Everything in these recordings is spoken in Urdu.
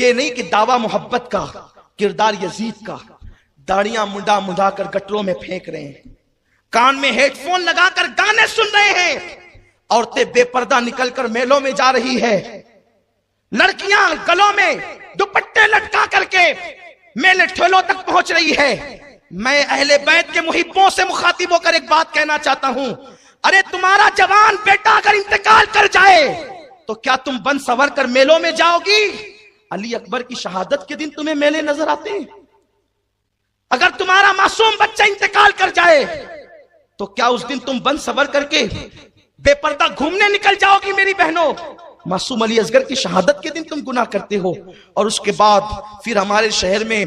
یہ نہیں کہ دعویٰ محبت کا، کردار یزید کا، داڑیاں منڈا منڈا کر گٹروں میں پھینک رہے ہیں، کان میں ہیڈ فون لگا کر گانے سن رہے ہیں، عورتیں بے پردہ نکل کر میلوں میں جا رہی ہے، لڑکیاں گلوں میں دوپٹے لٹکا کر کے میلے ٹھیلوں تک پہنچ رہی ہے۔ میں اہل بیت کے محبوں سے مخاطب ہو کر ایک بات کہنا چاہتا ہوں، ارے تمہارا جوان بیٹا اگر انتقال کر جائے تو کیا تم بن سور کر میلوں میں جاؤ گی؟ علی اکبر کی شہادت کے دن تمہیں میلے نظر آتے ہیں؟ اگر تمہارا معصوم بچہ انتقال کر جائے تو کیا اس دن تم بن سور کر کے بے پردہ گھومنے نکل جاؤ گی میری بہنوں؟ معصوم علی اصغر کی شہادت کے دن تم گناہ کرتے ہو، اور اس کے بعد پھر ہمارے شہر میں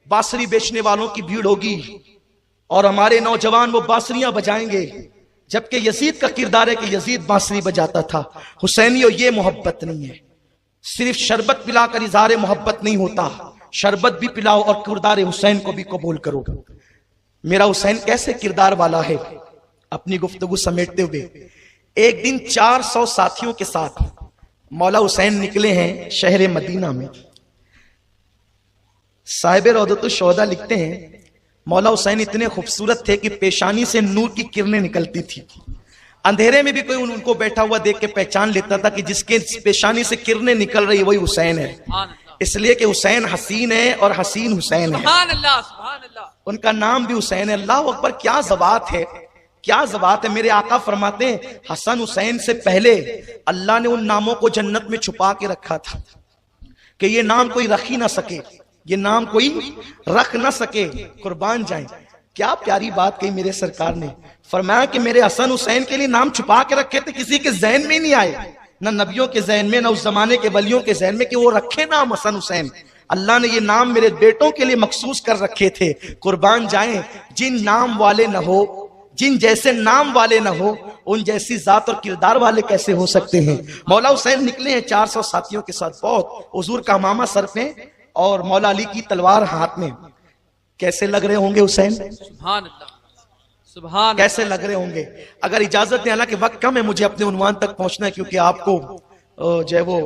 بانسری بیچنے والوں کی بھیڑ ہوگی اور ہمارے نوجوان وہ بانسریاں بجائیں گے، جبکہ یزید کا کردار ہے کہ یزید بانسری بجاتا تھا۔ حسینیوں یہ محبت نہیں ہے، صرف شربت پلا کر اظہار محبت نہیں ہوتا، شربت بھی پلاؤ اور کردار حسین کو بھی قبول کرو۔ میرا حسین کیسے کردار والا ہے؟ اپنی گفتگو سمیٹتے ہوئے ایک دن 400 ساتھیوں کے ساتھ مولا حسین نکلے ہیں شہر مدینہ میں۔ صاحب روضۃ الشہداء لکھتے ہیں مولا حسین اتنے خوبصورت تھے کہ پیشانی سے نور کی کرنیں نکلتی تھی، اندھیرے میں بھی کوئی ان کو بیٹھا ہوا دیکھ کے پہچان لیتا تھا کہ جس کے پیشانی سے کرنیں نکل رہی وہی حسین ہے، اس لیے کہ حسین حسین ہے اور حسین حسین ہے، سبحان اللہ سبحان اللہ، ان کا نام بھی حسین ہے۔ اللہ اکبر، کیا ذوات ہے، کیا ذوات ہے۔ میرے آقا فرماتے ہیں حسن حسین سے پہلے اللہ نے ان ناموں کو جنت میں چھپا کے رکھا تھا کہ یہ نام کوئی رکھ ہی نہ سکے، یہ نام کوئی رکھ نہ سکے، قربان جائیں۔ کیا پیاری بات کہی میرے سرکار نے، فرمایا کہ میرے حسن حسین کے لیے نام چھپا کے رکھے تھے، کسی کے ذہن میں نہیں آئے، نہ نبیوں کے ذہن میں، نہ اس زمانے کے ولیوں کے ذہن میں کہ وہ رکھے نام حسن حسین۔ اللہ نے یہ نام میرے بیٹوں کے لیے مخصوص کر رکھے تھے، قربان جائیں۔ جن نام والے نہ ہو، جن جیسے نام والے نہ ہو، ان جیسی ذات اور کردار والے کیسے ہو سکتے ہیں؟ مولا حسین نکلے ہیں 400 ساتھیوں کے ساتھ، بہت حضور کا امامہ سر پہ اور مولا علی کی تلوار ہاتھ میں۔ کیسے لگ رہے ہوں گے حسین؟ سبحان اللہ سبحان اللہ، کیسے لگ رہے ہوں گے؟ اگر اجازت ہے، حالانکہ وقت کم ہے، مجھے اپنے عنوان تک پہنچنا ہے، کیونکہ آپ کو جو ہے وہ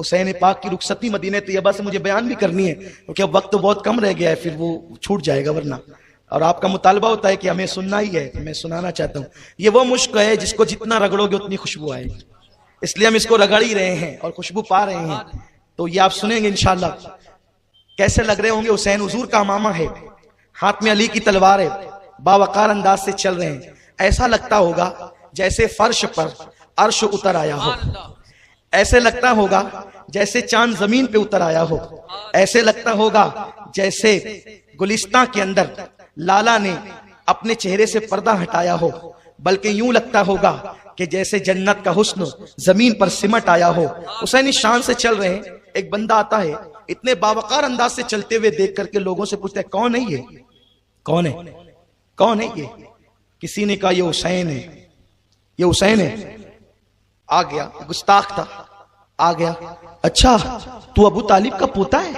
حسین پاک کی رخصتی مدینہ طیبہ سے مجھے بیان بھی کرنی ہے، کیونکہ اب وقت تو بہت کم رہ گیا ہے، پھر وہ چھوٹ جائے گا ورنہ، اور آپ کا مطالبہ ہوتا ہے کہ ہمیں سننا ہی ہے، میں سنانا چاہتا ہوں۔ یہ وہ مشک ہے جس کو جتنا رگڑو گے اتنی خوشبو آئے گی، اس لیے ہم اس کو رگڑ ہی رہے ہیں اور خوشبو پا رہے ہیں، تو یہ آپ سنیں گے انشاءاللہ۔ کیسے لگ رہے ہوں گے حسین؟ حضور کا امامہ ہے، ہاتھ میں علی کی تلوار ہے، باوقار انداز سے چل رہے ہیں، ایسا لگتا ہوگا جیسے فرش پر عرش اتر آیا ہو، ایسے لگتا ہوگا جیسے چاند زمین پہ اتر آیا ہو، ایسے لگتا ہوگا جیسے گلستان کے اندر لالا نے اپنے چہرے سے پردہ ہٹایا ہو، بلکہ یوں لگتا ہوگا کہ جیسے جنت کا حسن زمین پر سمٹ آیا ہو۔ حسین اس شان سے چل رہے ہیں، ایک بندہ آتا ہے، اتنے باوقار انداز سے چلتے ہوئے دیکھ کر کے لوگوں سے پوچھتا ہے کون ہے یہ؟ کون ہے؟ کون ہے یہ؟ کسی نے کہا یہ حسین ہے، یہ حسین ہے۔ آ گیا، گستاخ تھا، آ گیا، اچھا تو ابو طالب کا پوتا ہے؟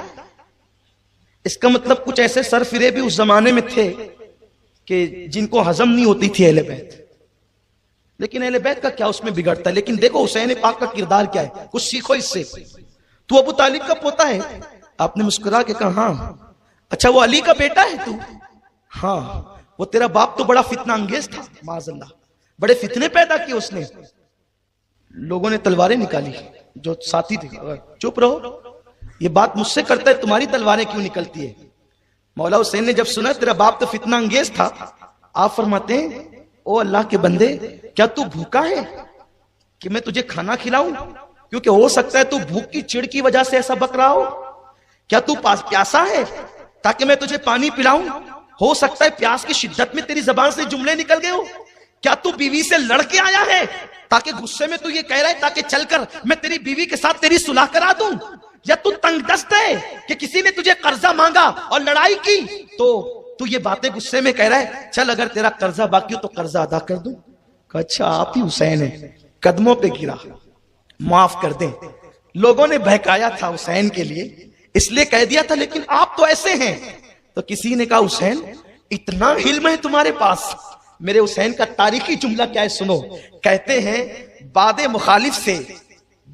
اس کا مطلب کچھ ایسے سرفرے بھی اس زمانے میں تھے کہ جن کو ہضم نہیں ہوتی تھی اہل بیت، لیکن اہل بیت کا کیا اس میں بگڑتا ہے؟ لیکن دیکھو حسین پاک کا کردار کیا ہے، کچھ سیکھو اس سے۔ تو ابو طالب کا پوتا ہے؟ آپ نے مسکرا کے کہا ہاں۔ اچھا وہ علی کا بیٹا ہے تو؟ ہاں۔ وہ تیرا باپ تو بڑا فتنہ انگیز تھا، معاذ اللہ، بڑے فتنے پیدا کیے اس نے۔ لوگوں نے تلواریں نکالی، جو ساتھی تھے، چپ رہو، یہ بات مجھ سے کرتا ہے، تمہاری تلواریں کیوں نکلتی ہے؟ مولا حسین نے جب سنا تیرا باپ تو فتنہ انگیز تھا، آپ فرماتے ہیں او اللہ کے بندے، کیا تو بھوکا ہے کہ میں تجھے کھانا کھلاؤں؟ کیونکہ ہو سکتا ہے تو بھوک کی چڑ کی وجہ سے ایسا بک رہا ہو۔ کیا تو پیاسا ہے تاکہ میں تجھے پانی پلاؤں؟ ہو سکتا ہے پیاس کی شدت میں تیری زبان سے جملے نکل گئے ہو۔ کیا تو بیوی سے لڑ کے آیا ہے تاکہ غصے میں تو یہ کہہ رہا ہے تاکہ چل کر میں تیری بیوی کے ساتھ تیری صلح کرا دوں؟ یا تو تنگ دست ہے کہ کسی نے تجھے قرضہ مانگا اور لڑائی کی تو یہ باتیں غصے میں کہہ رہا ہے چل اگر تیرا قرضہ باقی ہو تو قرضہ ادا کر دوں؟ کہ اچھا آپ ہی حسین ہیں، قدموں پہ گرا، معاف کر دیں۔ لوگوں نے بہکایا تھا حسین کے لیے، اس لیے کہہ دیا تھا لیکن آپ تو ایسے ہیں۔ تو کسی نے کہا حسین اتنا علم ہے تمہارے پاس؟ میرے حسین کا تاریخی جملہ کیا ہے سنو، کہتے ہیں باد مخالف سے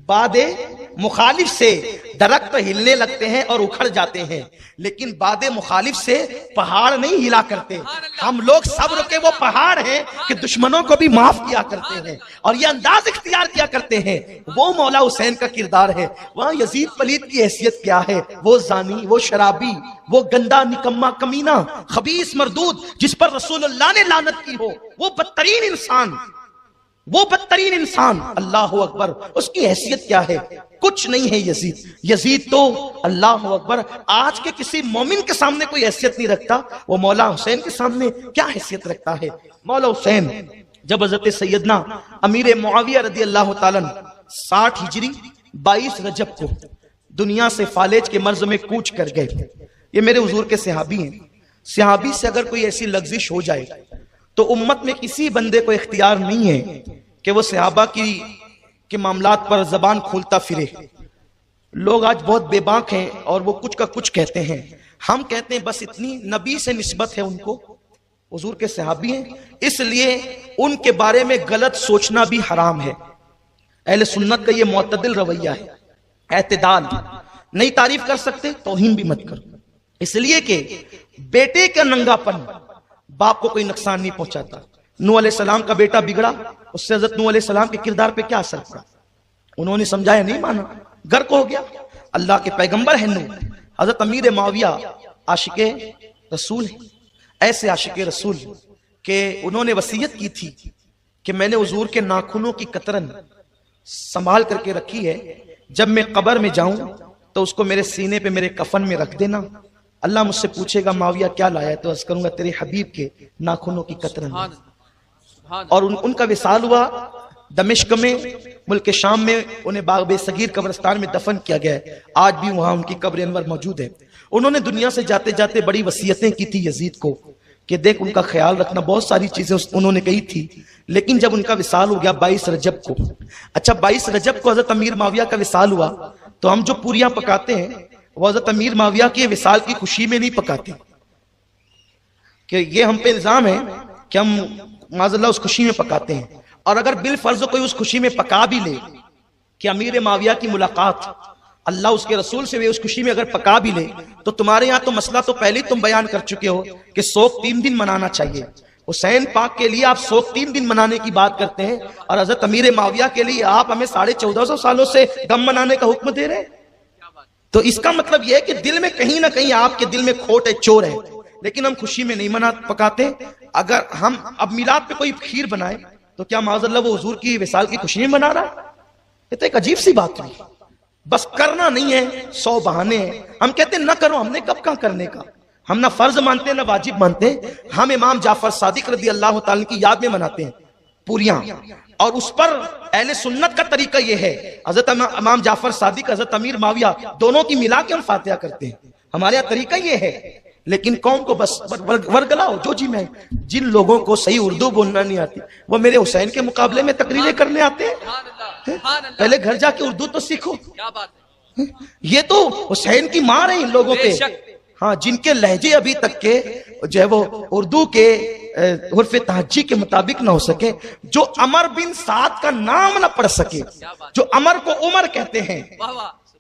بعد مخالف سے درخت ہلنے لگتے ہیں اور اکھڑ جاتے ہیں، لیکن بعد مخالف سے پہاڑ نہیں ہلا کرتے۔ ہم لوگ صبر کے وہ پہاڑ ہیں کہ دشمنوں کو بھی معاف کیا کرتے ہیں اور یہ انداز اختیار کیا کرتے ہیں۔ وہ مولا حسین کا کردار ہے۔ وہاں یزید پلید کی حیثیت کیا ہے؟ وہ زانی، وہ شرابی، وہ گندا نکما کمینہ خبیث مردود جس پر رسول اللہ نے لعنت کی ہو، وہ بدترین انسان، وہ بدترین انسان، اللہ اکبر، اس کی حیثیت کیا ہے؟ کچھ نہیں ہے یزید۔ یزید تو اللہ اکبر آج کے کسی مومن کے سامنے کوئی حیثیت نہیں رکھتا، وہ مولا حسین کے سامنے کیا حیثیت رکھتا ہے؟ مولا حسین جب حضرت سیدنا امیر معاویہ رضی اللہ تعالیٰ 60 ہجری 22 رجب کو دنیا سے فالج کے مرض میں کوچ کر گئے۔ یہ میرے حضور کے صحابی ہیں۔ صحابی سے اگر کوئی ایسی لغزش ہو جائے تو امت میں کسی بندے کو اختیار نہیں ہے کہ وہ صحابہ کے معاملات پر زبان کھولتا پھرے۔ لوگ آج بہت بے باک ہیں اور وہ کچھ کا کچھ کہتے ہیں۔ ہم کہتے ہیں بس اتنی نبی سے نسبت ہے ان کو، حضور کے صحابی ہیں، اس لیے ان کے بارے میں غلط سوچنا بھی حرام ہے۔ اہل سنت کا یہ معتدل رویہ ہے، اعتدال۔ نہیں تعریف کر سکتے توہین بھی مت کرو، اس لیے کہ بیٹے کا ننگا پن باپ کو کوئی نقصان نہیں پہنچاتا۔ نوح علیہ السلام کا بیٹا بگڑا، اس سے حضرت نوح علیہ السلام کے کردار پہ کیا اثر پڑا؟ انہوں نے سمجھایا، نہیں مانا، غرق ہو گیا۔ اللہ کے پیغمبر ہیں نوح۔ حضرت امیر معاویہ عاشق رسول ہیں، ایسے عاشق رسول کہ انہوں نے وصیت کی تھی کہ میں نے حضور کے ناخنوں کی قطرن سنبھال کر کے رکھی ہے، جب میں قبر میں جاؤں تو اس کو میرے سینے پہ میرے کفن میں رکھ دینا۔ اللہ مجھ سے پوچھے گا معاویہ کیا لایا ہے، تو عرض کروں گا تیرے حبیب کے ناخنوں کی قطرن۔ اور ان کا وصال ہوا دمشق میں، ملک شام میں، انہیں باغ صغیر قبرستان میں دفن کیا گیا ہے۔ آج بھی وہاں ان کی قبر انور موجود ہے۔ انہوں نے دنیا سے جاتے جاتے بڑی وصیتیں کی تھی یزید کو کہ دیکھ ان کا خیال رکھنا، بہت ساری چیزیں انہوں نے کہی تھی۔ لیکن جب ان کا وصال ہو گیا 22 رجب کو، اچھا 22 رجب کو حضرت امیر معاویہ کا وصال ہوا، تو ہم جو پوریاں پکاتے ہیں وہ حضرت امیر معاویہ کے وصال کی خوشی میں نہیں پکاتے، کہ یہ ہم پہ الزام ہے کہ ہم معاذ اللہ اس خوشی میں پکاتے ہیں۔ اور اگر بالفرض کوئی اس خوشی میں پکا بھی لے کہ امیر معاویہ کی ملاقات اللہ اس کے رسول سے اس خوشی میں اگر پکا بھی لے، تو تمہارے یہاں تو مسئلہ تو پہلے تم بیان کر چکے ہو کہ سوگ 3 دن منانا چاہیے۔ حسین پاک کے لیے آپ سوگ 3 دن منانے کی بات کرتے ہیں، اور حضرت امیر معاویہ کے لیے آپ ہمیں 1450 سالوں سے غم منانے کا حکم دے رہے ہیں۔ تو اس کا مطلب یہ ہے کہ دل میں کہیں نہ کہیں آپ کے دل میں کھوٹ ہے، چور ہے، لیکن ہم خوشی میں نہیں پکاتے۔ اگر ہم اب میلاد پہ کوئی کھیر بنائے تو کیا معاذ اللہ وہ حضور کی وصال کی خوشی میں بنا رہا ہے؟ یہ تو ایک عجیب سی بات ہوئی۔ بس کرنا نہیں ہے، 100 بہانے ہیں۔ ہم کہتے ہیں نہ کرو، ہم نے کب کہاں کرنے کا؟ ہم نہ فرض مانتے ہیں نہ واجب مانتے ہیں۔ ہم امام جعفر صادق رضی اللہ تعالیٰ کی یاد میں مناتے ہیں پوریاں، اور اس پر اہل سنت کا طریقہ یہ ہے، حضرت امام جعفر صادق، حضرت امیر معاویہ دونوں کی ملا کے ہم فاتحہ کرتے ہیں۔ ہمارے یہاں طریقہ یہ ہے، لیکن قوم کو بس ورگلاؤ جو جی میں۔ جن لوگوں کو صحیح اردو بولنا نہیں آتی وہ میرے حسین کے مقابلے میں تقریریں کرنے آتے ہیں۔ پہلے گھر جا کے اردو تو سیکھو۔ یہ تو حسین کی مار ہے ان لوگوں پہ، ہاں، جن کے لہجے ابھی تک کے جو ہے وہ اردو کے حرف تہجی کے مطابق نہ ہو سکے، جو عمر بن سعد کا نام نہ پڑھ سکے، جو عمر کو عمر کہتے ہیں،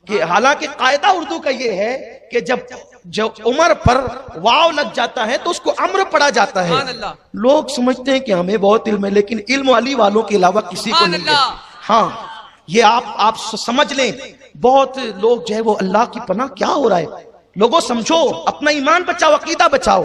کہ حالانکہ قاعدہ اردو کا یہ ہے کہ جب عمر پر واو لگ جاتا ہے تو اس کو عمر پڑھا جاتا ہے۔ لوگ سمجھتے ہیں کہ ہمیں بہت علم ہے، لیکن علم علی والوں کے علاوہ کسی کو نہیں ہے۔ ہاں، یہ آپ سمجھ لیں، بہت لوگ جو ہے وہ اللہ کی پناہ کیا ہو رہا ہے۔ لوگوں سمجھو، اپنا ایمان بچاؤ، عقیدہ بچاؤ۔